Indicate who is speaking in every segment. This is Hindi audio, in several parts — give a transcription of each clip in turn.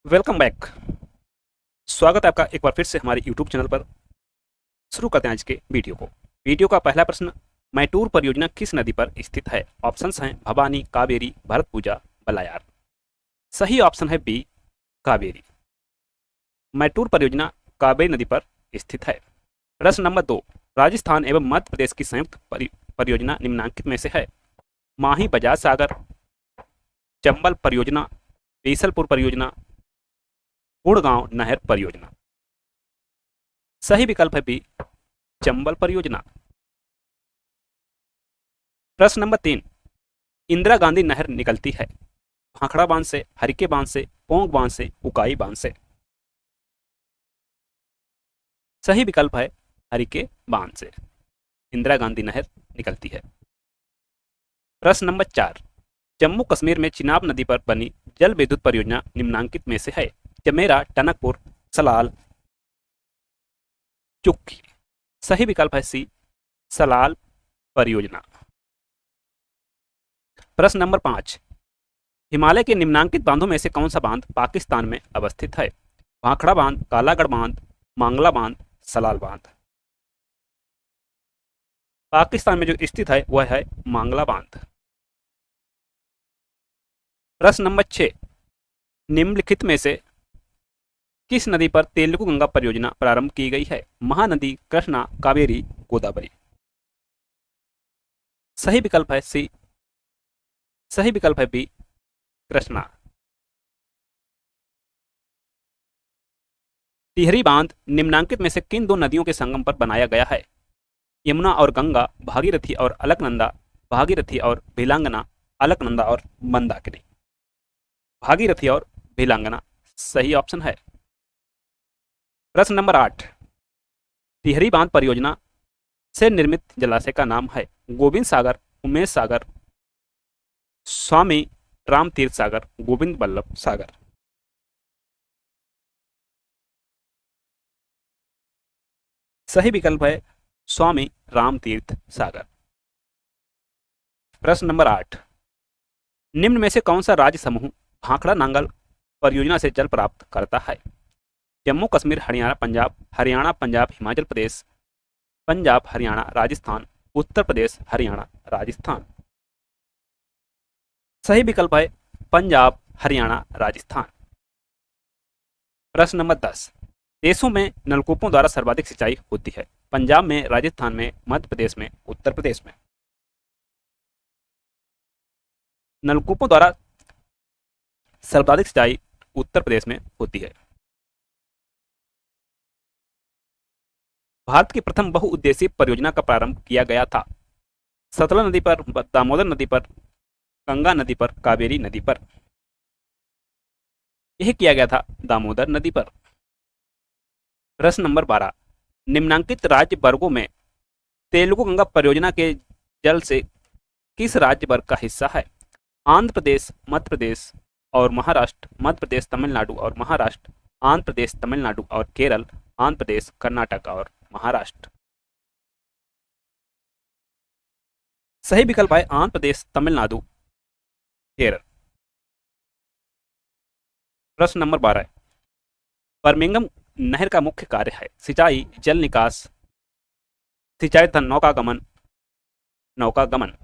Speaker 1: Welcome back. स्वागत है आपका एक बार फिर से हमारे यूट्यूब चैनल पर। शुरू करते हैं आज के वीडियो का पहला प्रश्न, मैटूर परियोजना किस नदी पर स्थित है? ऑप्शंस हैं भवानी, कावेरी, भरतपुजा, बलायार। सही ऑप्शन है बी, कावेरी। मैटूर परियोजना कावेरी नदी पर स्थित है। प्रश्न नंबर 2, राजस्थान एवं मध्य प्रदेश की संयुक्त परियोजना निम्नांकित में से है? माही बजाज सागर, चंबल परियोजना, बीसलपुर परियोजना, गुड़गांव नहर परियोजना। सही विकल्प है बी, चंबल परियोजना। प्रश्न नंबर 3, इंदिरा गांधी नहर निकलती है भाखड़ा बांध से, हरिके बांध से, पोंग बांध से, उकाई बांध से। सही विकल्प है हरिके बांध से इंदिरा गांधी नहर निकलती है। प्रश्न नंबर 4, जम्मू कश्मीर में चिनाब नदी पर बनी जल विद्युत परियोजना निम्नांकित में से है? चमेरा, टनकपुर, सलाल, चुक्की। सही विकल्प है सी, सलाल परियोजना। प्रश्न नंबर 5, हिमालय के निम्नांकित बांधों में से कौन सा बांध पाकिस्तान में अवस्थित है? भाखड़ा बांध, कालागढ़ बांध, मांगला बांध, सलाल बांध। पाकिस्तान में जो स्थित है वह है मांगला बांध। प्रश्न नंबर 6, निम्नलिखित में से किस नदी पर तेलुगु गंगा परियोजना प्रारंभ की गई है? महानदी, कृष्णा, कावेरी, गोदावरी। सही विकल्प है सी, सही विकल्प है बी, कृष्णा। टिहरी बांध निम्नांकित में से किन दो नदियों के संगम पर बनाया गया है? यमुना और गंगा, भागीरथी और अलकनंदा, भागीरथी और भिलांगना, अलकनंदा और मंदाकिनी। भागीरथी और भिलांगना सही ऑप्शन है। प्रश्न नंबर 8, टिहरी बांध परियोजना से निर्मित जलाशय का नाम है? गोविंद सागर, उमेश सागर, स्वामी रामतीर्थ सागर, गोविंद बल्लभ सागर। सही विकल्प है स्वामी रामतीर्थ सागर। प्रश्न नंबर 8, निम्न में से कौन सा राज्य समूह भाखड़ा नांगल परियोजना से जल प्राप्त करता है? जम्मू कश्मीर, हरियाणा पंजाब, हरियाणा पंजाब हिमाचल प्रदेश, पंजाब हरियाणा राजस्थान, उत्तर प्रदेश हरियाणा राजस्थान। सही विकल्प है पंजाब हरियाणा राजस्थान। प्रश्न नंबर 10, देशों में नलकूपों द्वारा सर्वाधिक सिंचाई होती है? पंजाब में, राजस्थान में, मध्य प्रदेश में, उत्तर प्रदेश में। नलकूपों द्वारा सर्वाधिक सिंचाई उत्तर प्रदेश में होती है। भारत की प्रथम बहुउद्देशीय परियोजना का प्रारंभ किया गया था? सतलज नदी पर, दामोदर नदी पर, गंगा नदी पर, कावेरी नदी पर। यह किया गया था दामोदर नदी पर। प्रश्न नंबर 12, निम्नांकित राज्य वर्गों में तेलुगु गंगा परियोजना के जल से किस राज्य वर्ग का हिस्सा है? आंध्र प्रदेश, मध्य प्रदेश और महाराष्ट्र, मध्य प्रदेश तमिलनाडु और महाराष्ट्र, आंध्र प्रदेश तमिलनाडु और केरल, आंध्र प्रदेश कर्नाटक और महाराष्ट्र। सही विकल्प है आंध्र प्रदेश तमिलनाडु केरल। प्रश्न नंबर 12, बर्मिंघम नहर का मुख्य कार्य है? सिंचाई, जल निकास, सिंचाई तथा नौकागमन, नौकागमन।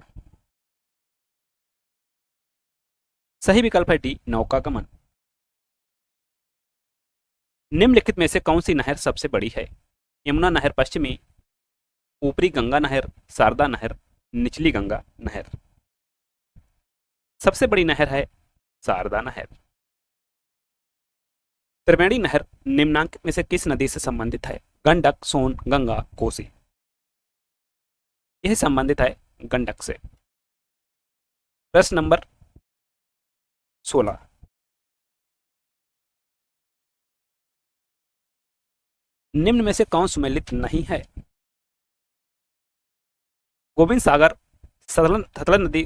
Speaker 1: सही विकल्प है डी, नौकागमन। निम्नलिखित में से कौन सी नहर सबसे बड़ी है? यमुना नहर पश्चिमी, ऊपरी गंगा नहर, शारदा नहर, निचली गंगा नहर। सबसे बड़ी नहर है शारदा नहर। त्रिवेणी नहर निम्नांकित में से किस नदी से संबंधित है? गंडक, सोन, गंगा, कोसी। यह संबंधित है गंडक से। प्रश्न नंबर 16, निम्न में से कौन सुमेलित नहीं है? गोविंद सागर, सतलज नदी,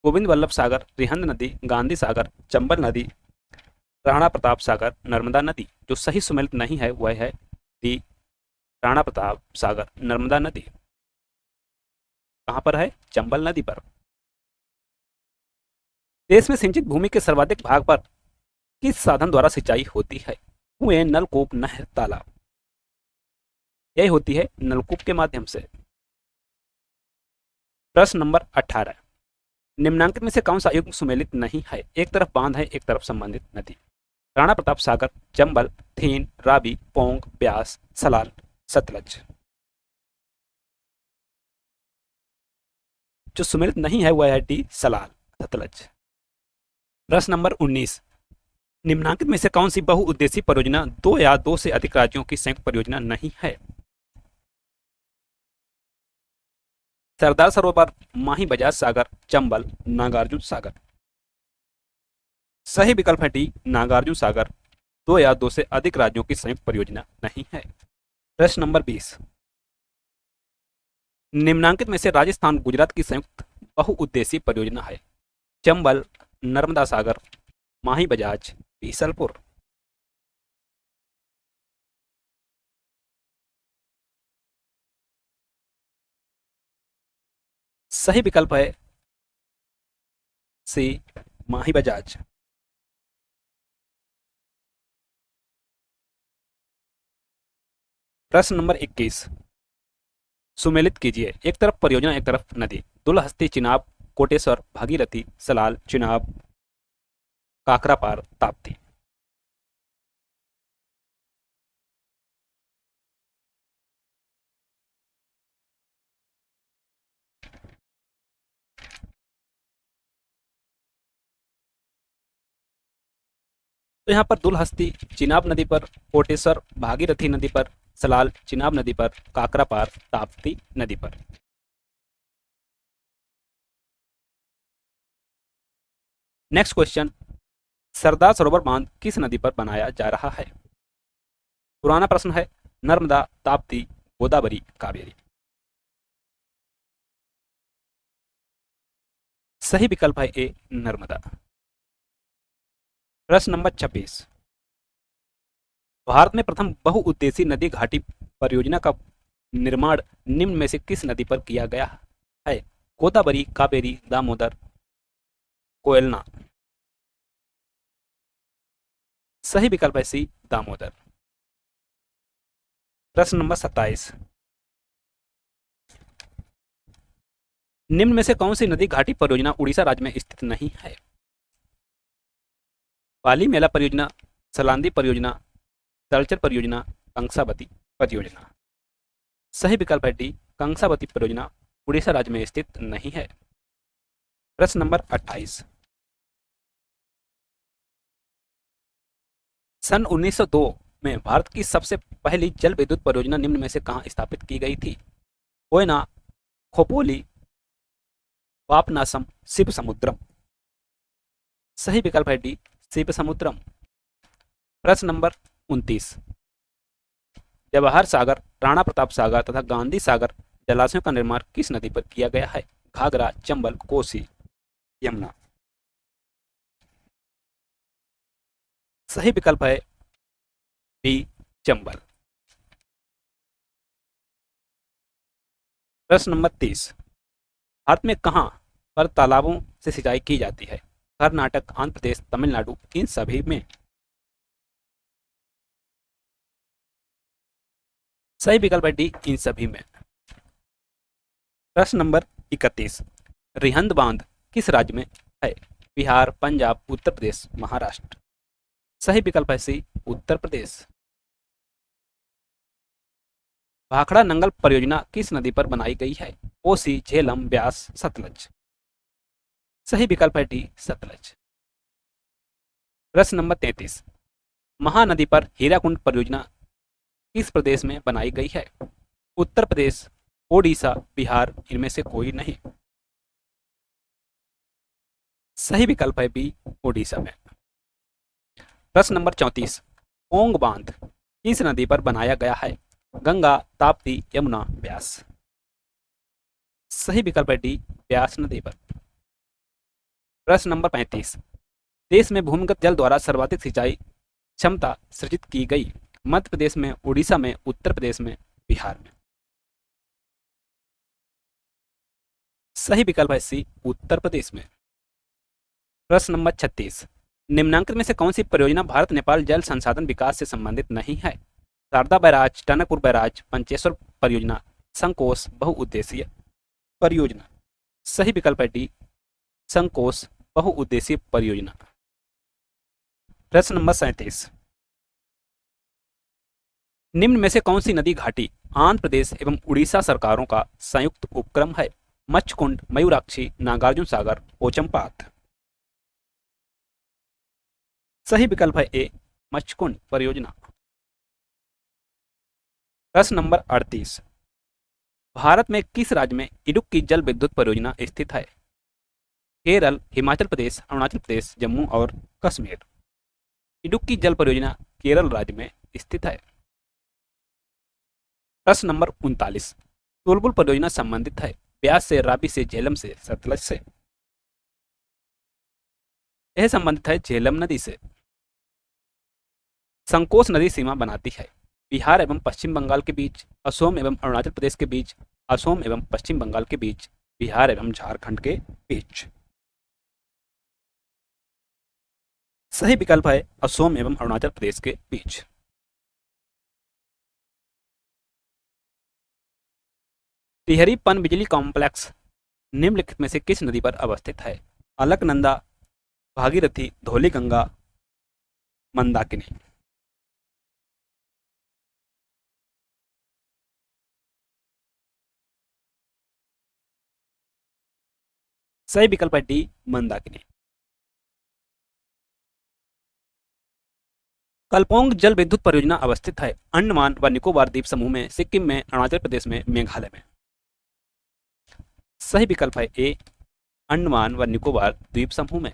Speaker 1: गोविंद वल्लभ सागर, रिहंद नदी, गांधी सागर, चंबल नदी, राणा प्रताप सागर, नर्मदा नदी। जो सही सुमेलित नहीं है वह है डी, राणा प्रताप सागर, नर्मदा नदी। कहां पर है? चंबल नदी पर। देश में सिंचित भूमि के सर्वाधिक भाग पर किस साधन द्वारा सिंचाई होती है? कुएं, नलकूप, नहर, तालाब। यही होती है नलकूप के माध्यम से। प्रश्न नंबर 18, निम्नांकित में से कौन सा युग्म सुमेलित नहीं है? एक तरफ बांध है, एक तरफ संबंधित नदी। राणा प्रताप सागर, चंबल, थीन, रावी, पोंग, ब्यास, सलाल, सतलज। जो सुमेलित नहीं है वह है डी, सलाल, सतलज। प्रश्न नंबर 19, निम्नांकित में से कौन सी बहुउद्देशीय परियोजना दो या दो से अधिक राज्यों की संयुक्त परियोजना नहीं है? सरदार सरोवर, माही बजाज सागर, चंबल, नागार्जुन सागर। सही विकल्प है डी, नागार्जुन सागर। दो या दो से अधिक राज्यों की संयुक्त परियोजना नहीं है। प्रश्न नंबर 20, निम्नांकित में से राजस्थान गुजरात की संयुक्त बहुउद्देशीय परियोजना है? चंबल, नर्मदा सागर, माही बजाज, बीसलपुर। सही विकल्प है सी, माही बजाज। प्रश्न नंबर 21, सुमेलित कीजिए। एक तरफ परियोजना, एक तरफ नदी। दुलहस्ती, चिनाब, कोटेश्वर, भागीरथी, सलाल, चिनाब, काकरापार, ताप्ती। तो यहाँ पर दुलहस्ती चिनाब नदी पर, कोटेश्वर भागीरथी नदी पर, सलाल चिनाब नदी पर, काकरापार ताप्ती नदी पर। नेक्स्ट क्वेश्चन, सरदार सरोवर बांध किस नदी पर बनाया जा रहा है? पुराना प्रश्न है। नर्मदा, ताप्ती, गोदावरी, कावेरी। सही विकल्प है ए, नर्मदा। प्रश्न नंबर 26, भारत में प्रथम बहुउद्देशीय नदी घाटी परियोजना का निर्माण निम्न में से किस नदी पर किया गया है? गोदावरी, कावेरी, दामोदर, कोयलना। सही विकल्प है सी, दामोदर। प्रश्न नंबर 27, निम्न में से कौन सी नदी घाटी परियोजना उड़ीसा राज्य में स्थित नहीं है? पाली मेला परियोजना, सलांदी परियोजना, तलचर परियोजना, कंसावती परियोजना। सही विकल्प है डी, कंसावती परियोजना उड़ीसा राज्य में स्थित नहीं है। प्रश्न नंबर 28, सन 1902 में भारत की सबसे पहली जल विद्युत परियोजना निम्न में से कहाँ स्थापित की गई थी? कोयना, खोपोली, पापनासम, शिव समुद्रम। सही विकल्प है डी, शिव समुद्रम। प्रश्न नंबर 29, जवाहर सागर, राणा प्रताप सागर तथा गांधी सागर जलाशयों का निर्माण किस नदी पर किया गया है? घाघरा, चंबल, कोसी, यमुना। सही विकल्प है बी, चंबल। प्रश्न नंबर 30, भारत में कहां पर तालाबों से सिंचाई की जाती है? कर्नाटक, आंध्र प्रदेश, तमिलनाडु, इन सभी में। सही विकल्प है डी, इन सभी में। प्रश्न नंबर 31, रिहंद बांध किस राज्य में है? बिहार, पंजाब, उत्तर प्रदेश, महाराष्ट्र। सही विकल्प है सी, उत्तर प्रदेश। भाखड़ा नंगल परियोजना किस नदी पर बनाई गई है? कोसी, झेलम, ब्यास, सतलज। सही विकल्प है डी, सतलज। प्रश्न नंबर 33, महानदी पर हीराकुंड परियोजना किस प्रदेश में बनाई गई है? उत्तर प्रदेश, ओडिशा, बिहार, इनमें से कोई नहीं। सही विकल्प है बी, ओडिशा में। प्रश्न नंबर 34, पोंग बांध किस नदी पर बनाया गया है? गंगा, ताप्ती, यमुना, ब्यास। सही विकल्प है डी, ब्यास नदी पर। प्रश्न नंबर 35, देश में भूमिगत जल द्वारा सर्वाधिक सिंचाई क्षमता सृजित की गई? मध्य प्रदेश में, उड़ीसा में, उत्तर प्रदेश में, बिहार में। सही विकल्प है सी, उत्तर प्रदेश में। प्रश्न नंबर 36, निम्नांकित में से कौन सी परियोजना भारत नेपाल जल संसाधन विकास से संबंधित नहीं है? शारदा बैराज, टनकपुर बैराज, पंचेश्वर परियोजना, संकोस बहुउद्देशीय परियोजना। सही विकल्प है डी, संकोस बहुउद्देशीय परियोजना। प्रश्न नंबर 37, निम्न में से कौन सी नदी घाटी आंध्र प्रदेश एवं उड़ीसा सरकारों का संयुक्त उपक्रम है? मच्छकुंड, मयूराक्षी, नागार्जुन सागर, पोचमपात। सही विकल्प है ए, मच्छकुंड परियोजना। प्रश्न नंबर 38, भारत में किस राज्य में इडुक्की जल विद्युत परियोजना स्थित है? केरल, हिमाचल प्रदेश, अरुणाचल प्रदेश, जम्मू और कश्मीर। इडुक्की जल परियोजना केरल राज्य में स्थित है। प्रश्न नंबर 39, तुलबुल परियोजना संबंधित है ब्यास से, रावी से, झेलम से, सतलज से। यह संबंधित है झेलम नदी से। संकोस नदी सीमा बनाती है बिहार एवं पश्चिम बंगाल के बीच, असम एवं अरुणाचल प्रदेश के बीच, असम एवं पश्चिम बंगाल के बीच, बिहार एवं झारखंड के बीच। सही विकल्प है असम एवं अरुणाचल प्रदेश के बीच। टिहरी पनबिजली कॉम्प्लेक्स निम्नलिखित में से किस नदी पर अवस्थित है? अलकनंदा, भागीरथी, धौलीगंगा, मंदाकिनी। सही विकल्प है डी, मंदाकिनी। कल्पोंग जल विद्युत परियोजना अवस्थित है अंडमान व निकोबार द्वीप समूह में, सिक्किम में, अरुणाचल प्रदेश में, मेघालय में। सही विकल्प है ए, अंडमान व निकोबार द्वीप समूह में।